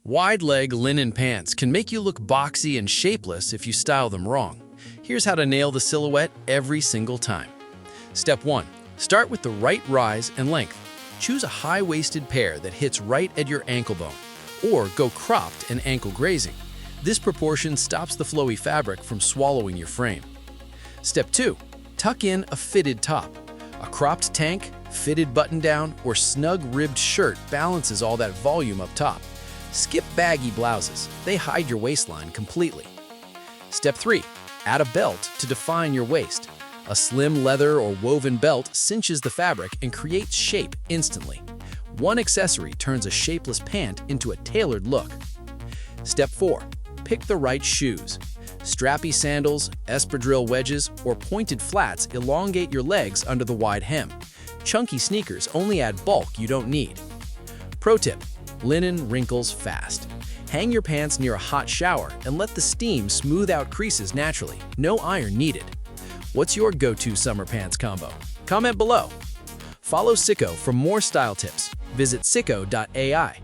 Wide-leg linen pants can make you look boxy and shapeless if you style them wrong. Here's how to nail the silhouette every single time. Step 1. Start with the right rise and length. Choose a high-waisted pair that hits right at your ankle bone, or go cropped and ankle grazing. This proportion stops the flowy fabric from swallowing your frame. Step 2. Tuck in a fitted top. A cropped tank, fitted button-down, or snug-ribbed shirt balances all that volume up top. Skip baggy blouses. They hide your waistline completely. Step 3. Add a belt to define your waist. A slim leather or woven belt cinches the fabric and creates shape instantly. One accessory turns a shapeless pant into a tailored look. Step 4. Pick the right shoes. Strappy sandals, espadrille wedges, or pointed flats elongate your legs under the wide hem. Chunky sneakers only add bulk you don't need. Pro tip: linen wrinkles fast. Hang your pants near a hot shower and let the steam smooth out creases naturally. No iron needed. What's your go-to summer pants combo? Comment below. Follow Sikho for more style tips. Visit Sikho.ai.